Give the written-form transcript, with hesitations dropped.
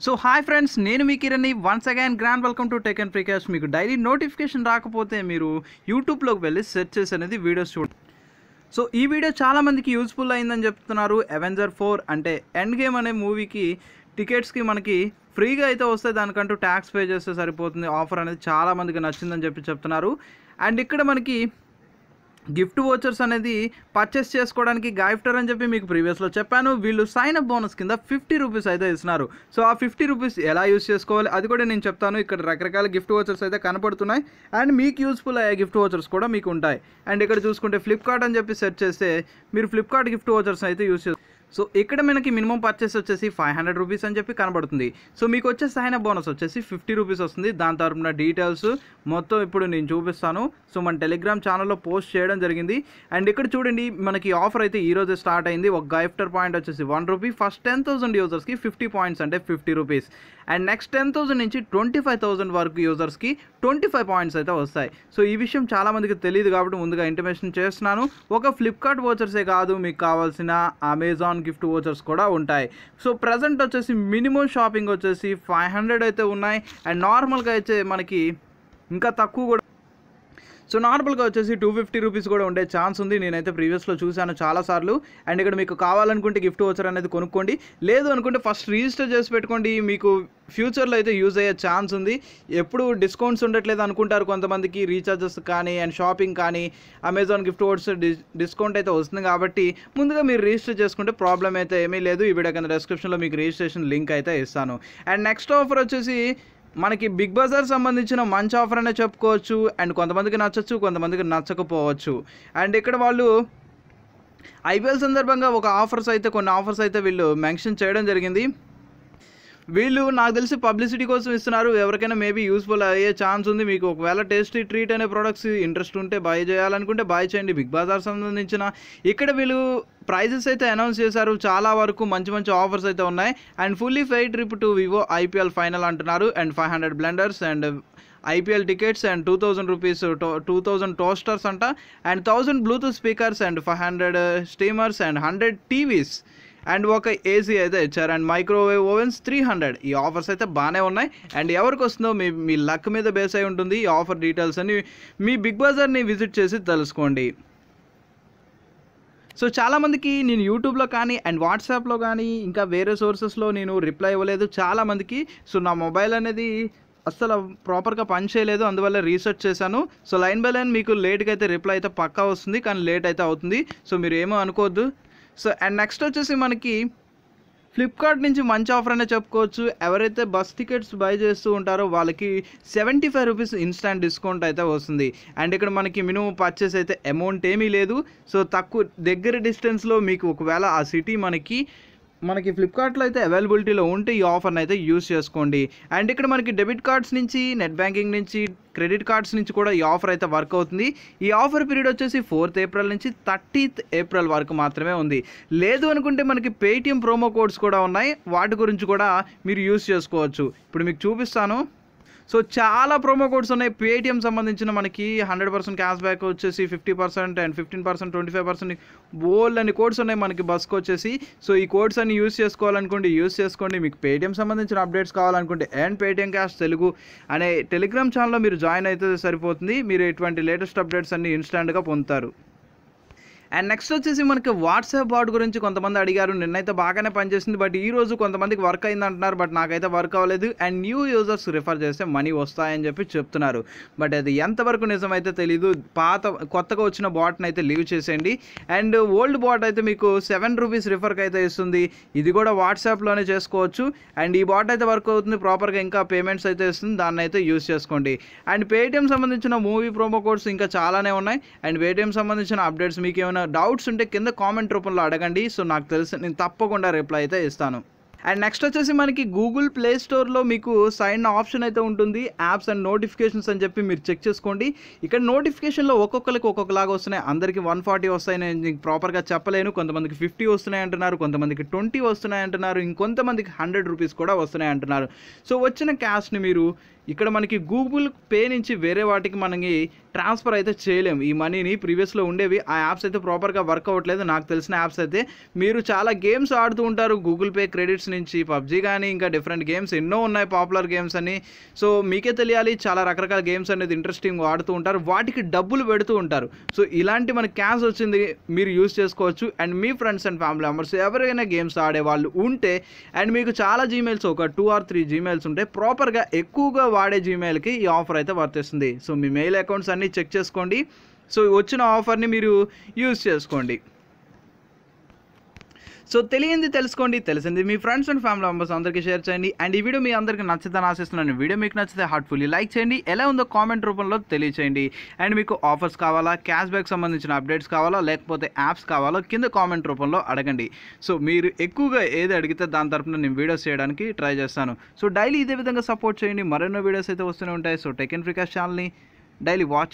So hi friends, నేను మీ కిరణ్ని. Once again grand welcome to tech and free cash. మీకు డైలీ నోటిఫికేషన్ రాకపోతే మీరు యూట్యూబ్లోకి వెళ్ళి సెర్చ్ చేసి అనేది వీడియోస్ చూడండి. సో ఈ వీడియో చాలామందికి యూస్ఫుల్ అయిందని చెప్తున్నారు. అవెంజర్ 4 అంటే ఎండ్ గేమ్ అనే మూవీకి టికెట్స్కి మనకి ఫ్రీగా అయితే వస్తాయి, దానికంటూ ట్యాక్స్ పే చేస్తే సరిపోతుంది. ఆఫర్ అనేది చాలామందికి నచ్చిందని చెప్తున్నారు. అండ్ ఇక్కడ మనకి గిఫ్ట్ వోచర్స్ అనేది పర్చేస్ చేసుకోవడానికి గాయిఫ్టర్ అని చెప్పి మీకు ప్రీవియస్లో చెప్పాను. వీళ్ళు సైన్ అప్ బోనస్ కింద 50 రూపీస్ అయితే ఇస్తున్నారు. సో ఆ 50 రూపీస్ ఎలా యూస్ చేసుకోవాలి అది కూడా నేను చెప్తాను. ఇక్కడ రకరకాల గిఫ్ట్ వోచర్స్ అయితే కనపడుతున్నాయి అండ్ మీకు యూస్ఫుల్ అయ్యే గిఫ్ట్ వోచర్స్ కూడా మీకు ఉంటాయి. అండ్ ఇక్కడ చూసుకుంటే ఫ్లిప్కార్ట్ అని చెప్పి సెర్చ్ చేస్తే మీరు ఫ్లిప్కార్ట్ గిఫ్ట్ వోచర్స్ అయితే యూస్ చేసుకోవాలి. సో ఇక్కడ మనకి మినిమం పర్చేస్ వచ్చేసి 500 రూపీస్ అని చెప్పి కనబడుతుంది. సో మీకు వచ్చే సైన్ అప్ బోనస్ వచ్చేసి 50 రూపీస్ వస్తుంది. దాని తరపున డీటెయిల్స్ మొత్తం ఇప్పుడు నేను చూపిస్తాను. సో మన టెలిగ్రామ్ ఛానల్లో పోస్ట్ చేయడం జరిగింది. అండ్ ఇక్కడ చూడండి, మనకి ఆఫర్ అయితే ఈరోజు స్టార్ట్ అయింది. ఒక గిఫ్టర్ పాయింట్ వచ్చేసి 1 రూపీ. ఫస్ట్ 10,000 యూజర్స్కి 50 పాయింట్స్ అంటే 50 రూపీస్. అండ్ నెక్స్ట్ 10,000 నుంచి 25,000 వరకు యూజర్స్కి 25 పాయింట్స్ అయితే వస్తాయి. సో ఈ విషయం చాలామందికి తెలియదు కాబట్టి ముందుగా ఇంటిమేషన్ చేస్తున్నాను. ఒక ఫ్లిప్కార్ట్ వోచర్సే కాదు, మీకు కావాల్సిన అమెజాన్ గిఫ్ట్ వోచర్స్ కూడా ఉంటాయి. సో ప్రజెంట్ వచ్చేసి మినిమం షాపింగ్ వచ్చేసి 500 అయితే ఉన్నాయి. అండ్ నార్మల్గా అయితే మనకి ఇంకా తక్కువ కూడా. సో నార్మల్గా వచ్చేసి 250 రూపీస్ కూడా ఉండే ఛాన్స్ ఉంది. నేనైతే ప్రీవియస్లో చూశాను చాలాసార్లు. అండ్ ఇక్కడ మీకు కావాలనుకుంటే గిఫ్ట్ వోచర్ అనేది కొనుక్కోండి, లేదు అనుకుంటే ఫస్ట్ రిజిస్టర్ చేసి పెట్టుకోండి. మీకు ఫ్యూచర్లో అయితే యూజ్ అయ్యే ఛాన్స్ ఉంది. ఎప్పుడు డిస్కౌంట్స్ ఉండట్లేదు అనుకుంటారు కొంతమందికి, రీఛార్జెస్ కానీ అండ్ షాపింగ్ కానీ అమెజాన్ గిఫ్ట్ వోచర్ డిస్కౌంట్ అయితే వస్తుంది. కాబట్టి ముందుగా మీరు రిజిస్టర్ చేసుకుంటే ప్రాబ్లం అయితే ఏమీ లేదు. ఈ వీడియో కింద డిస్క్రిప్షన్లో మీకు రిజిస్ట్రేషన్ లింక్ అయితే ఇస్తాను. అండ్ నెక్స్ట్ ఆఫర్ వచ్చేసి మనకి బిగ్ బజార్ సంబంధించిన మంచి ఆఫర్ అనే చెప్పుకోవచ్చు. అండ్ కొంతమందికి నచ్చచ్చు, కొంతమందికి నచ్చకపోవచ్చు. అండ్ ఇక్కడ వాళ్ళు ఐపీఎల్ సందర్భంగా కొన్ని ఆఫర్స్ అయితే వీళ్ళు మెన్షన్ చేయడం జరిగింది. వీళ్ళు నాకు తెలిసి పబ్లిసిటీ కోసం ఇస్తున్నారు. ఎవరికైనా మేబీ యూస్ఫుల్ అయ్యే ఛాన్స్ ఉంది. మీకు ఒకవేళ టేస్టీ ట్రీట్ అనే ప్రోడక్ట్స్ ఇంట్రెస్ట్ ఉంటే బై చేయాలనుకుంటే బై చేయండి. బిగ్ బజార్ సంబంధించిన ఇక్కడ వీళ్ళు ప్రైజెస్ అయితే అనౌన్స్ చేశారు. చాలా వరకు మంచి ఆఫర్స్ అయితే ఉన్నాయి. And fully paid trip to Vivo IPL final అంటున్నారు. And 500 blenders and IPL tickets and 2,000 rupees 2,000 toasters అంట. And 1,000 Bluetooth speakers and 500 steamers and 100 TVs and ఒక ఏసీ అయితే ఇచ్చారు. And microwave ovens 300. ఈ ఆఫర్స్ అయితే బాగానే ఉన్నాయి. అండ్ ఎవరికి వస్తుందో మీ లక్ మీద బేస్ అయి ఉంటుంది. ఈ ఆఫర్ డీటెయిల్స్ అని మీ బిగ్ బజార్ని విజిట్ చేసి తెలుసుకోండి. సో చాలామందికి నేను యూట్యూబ్లో కానీ అండ్ వాట్సాప్లో కానీ ఇంకా వేరే సోర్సెస్లో నేను రిప్లై ఇవ్వలేదు చాలామందికి. సో నా మొబైల్ అనేది అస్సలు ప్రాపర్గా పని చేయలేదు, అందువల్ల రీసెర్చ్ చేశాను. సో లైన్ బై లైన్ మీకు లేట్గా అయితే రిప్లై అయితే పక్కా వస్తుంది, కానీ లేట్ అయితే అవుతుంది. సో మీరు ఏమో అనుకోవద్దు. సో అండ్ నెక్స్ట్ వచ్చేసి మనకి ఫ్లిప్కార్ట్ నుంచి మంచి ఆఫర్ అనే చెప్పుకోవచ్చు. ఎవరైతే బస్ టికెట్స్ బై చేస్తూ ఉంటారో వాళ్ళకి 75 రూపీస్ ఇన్స్టాంట్ డిస్కౌంట్ అయితే వస్తుంది. అండ్ ఇక్కడ మనకి మినిమం పర్చేస్ అయితే అమౌంట్ ఏమీ లేదు. సో దగ్గర డిస్టెన్స్లో మీకు ఒకవేళ ఆ సిటీ మనకి ఫ్లిప్కార్ట్లో అయితే అవైలబిలిటీలో ఉంటే ఈ ఆఫర్ని అయితే యూస్ చేసుకోండి. అండ్ ఇక్కడ మనకి డెబిట్ కార్డ్స్ నుంచి, నెట్ బ్యాంకింగ్ నుంచి, క్రెడిట్ కార్డ్స్ నుంచి కూడా ఈ ఆఫర్ అయితే వర్క్ అవుతుంది. ఈ ఆఫర్ పీరియడ్ వచ్చేసి 4th ఏప్రిల్ నుంచి 30th ఏప్రిల్ వరకు మాత్రమే ఉంది. లేదు అనుకుంటే మనకి పేటిఎం ప్రోమో కోడ్స్ కూడా ఉన్నాయి, వాటి గురించి కూడా మీరు యూస్ చేసుకోవచ్చు. ఇప్పుడు మీకు చూపిస్తాను. సో చాలా ప్రోమో కోడ్స్ ఉన్నాయి. పేటిఎం సంబంధించిన మనకి 100% క్యాష్ బ్యాక్ వచ్చేసి 50% అండ్ 15%, 25% బోల్డ్ అని కోడ్స్ ఉన్నాయి మనకి బస్కి వచ్చేసి. సో ఈ కోడ్స్ అన్ని యూస్ చేసుకోవాలనుకోండి యూస్ చేసుకోండి. మీకు పేటిఎం సంబంధించిన అప్డేట్స్ కావాలనుకుంటే అండ్ పేటిఎం క్యాష్ తెలుగు అనే టెలిగ్రామ్ ఛానల్లో మీరు జాయిన్ అయితే సరిపోతుంది. మీరు ఇటువంటి లేటెస్ట్ అప్డేట్స్ అన్ని ఇన్స్టాంట్గా పొందుతారు. అండ్ నెక్స్ట్ వచ్చేసి మనకి వాట్సాప్ బాట్ గురించి కొంతమంది అడిగారు. నిన్నైతే బాగానే పనిచేసింది, బట్ ఈరోజు కొంతమందికి వర్క్ అయింది అంటున్నారు, బట్ నాకైతే వర్క్ అవ్వలేదు. అండ్ న్యూ యూజర్స్ రిఫర్ చేస్తే మనీ వస్తాయని చెప్పి చెప్తున్నారు, బట్ అది ఎంతవరకు నిజమైతే తెలీదు. కొత్తగా వచ్చిన బాట్ని అయితే లీవ్ చేసేయండి. అండ్ ఓల్డ్ బాట్ అయితే మీకు 7 రూపీస్ రిఫర్కి అయితే ఇస్తుంది. ఇది కూడా వాట్సాప్లోనే చేసుకోవచ్చు. అండ్ ఈ బాట్ అయితే వర్క్ అవుతుంది ప్రాపర్గా, ఇంకా పేమెంట్స్ అయితే ఇస్తుంది, దాన్ని అయితే యూస్ చేసుకోండి. అండ్ పేటిఎం సంబంధించిన మూవీ ప్రోమో కోడ్స్ ఇంకా చాలానే ఉన్నాయి. అండ్ పేటిఎం సంబంధించిన అప్డేట్స్ మీకు ఏమైనా డౌట్స్ ఉంటే కింద కామెంట్ రూపంలో అడగండి. సో నాకు తెలిసి నేను తప్పకుండా రిప్లై అయితే ఇస్తాను. అండ్ నెక్స్ట్ వచ్చేసి మనకి గూగుల్ ప్లే స్టోర్లో మీకు సైన్ ఆప్షన్ అయితే ఉంటుంది, యాప్స్ అండ్ నోటిఫికేషన్స్ అని చెప్పి మీరు చెక్ చేసుకోండి. ఇక్కడ నోటిఫికేషన్లో ఒక్కొక్కరికి ఒక్కొక్కలాగా వస్తున్నాయి. అందరికీ 140 వస్తాయి, నేను ప్రాపర్గా చెప్పలేను. కొంతమందికి 50 వస్తున్నాయి అంటున్నారు, కొంతమందికి 20 వస్తున్నాయి అంటున్నారు, ఇంకొంతమందికి 100 రూపీస్ కూడా వస్తున్నాయి అంటున్నారు. సో వచ్చిన క్యాష్ని మీరు ఇక్కడ మనకి గూగుల్ పే నుంచి వేరే వాటికి మనకి ట్రాన్స్ఫర్ అయితే చేయలేము ఈ మనీని. ప్రీవియస్లో ఉండేవి ఆ యాప్స్ అయితే ప్రాపర్గా వర్క్ అవ్వట్లేదు. నాకు తెలిసిన యాప్స్ అయితే మీరు చాలా గేమ్స్ ఆడుతూ ఉంటారు గూగుల్ పే క్రెడిట్స్ నుంచి, పబ్జీ కానీ ఇంకా డిఫరెంట్ గేమ్స్ ఎన్నో ఉన్నాయి పాపులర్ గేమ్స్ అని. సో మీకే తెలియాలి, చాలా రకరకాల గేమ్స్ అనేది ఇంట్రెస్టింగ్ ఆడుతూ ఉంటారు, వాటికి డబ్బులు పెడుతూ ఉంటారు. సో ఇలాంటి మనకి క్యాష్ వచ్చింది మీరు యూజ్ చేసుకోవచ్చు. And me friends and family members ఎవరైనా గేమ్స్ ఆడే వాళ్ళు ఉంటే అండ్ మీకు చాలా జీమెయిల్స్ ఒక 2 or 3 జీమెయిల్స్ ఉంటే ప్రాపర్గా ఎక్కువగా వాడే జీమెయిల్కి ఈ ఆఫర్ అయితే వర్తిస్తుంది. సో మీ మెయిల్ అకౌంట్స్ అన్నీ చెక్ చేసుకోండి. సో వచ్చిన ఆఫర్ని మీరు యూజ్ చేసుకోండి. సో తెలియంది తెలుసుకోండి, తెలిసింది మీ ఫ్రెండ్స్ అండ్ ఫ్యామిలీ మెంబర్స్ అందరికీ షేర్ చేయండి. అండ్ ఈ వీడియో మీ అందరికీ నచ్చుతుందని ఆశిస్తున్నాను. వీడియో మీకు నచ్చితే హార్ట్ఫుల్లీ లైక్ చేయండి, ఎలా ఉందో కామెంట్ రూపంలో తెలియచేయండి. అండ్ మీకు ఆఫర్స్ కావాలా, క్యాష్ బ్యాక్ సంబంధించిన అప్డేట్స్ కావాలా, లేకపోతే యాప్స్ కావాలో కింద కామెంట్ రూపంలో అడగండి. సో మీరు ఎక్కువగా ఏది అడిగితే దాని తరపున నేను వీడియోస్ చేయడానికి ట్రై చేస్తాను. సో డైలీ ఇదే విధంగా సపోర్ట్ చేయండి, మరెన్నో వీడియోస్ అయితే వస్తూనే ఉంటాయి. So tech and free cash ఛానల్ని డైలీ వాచ్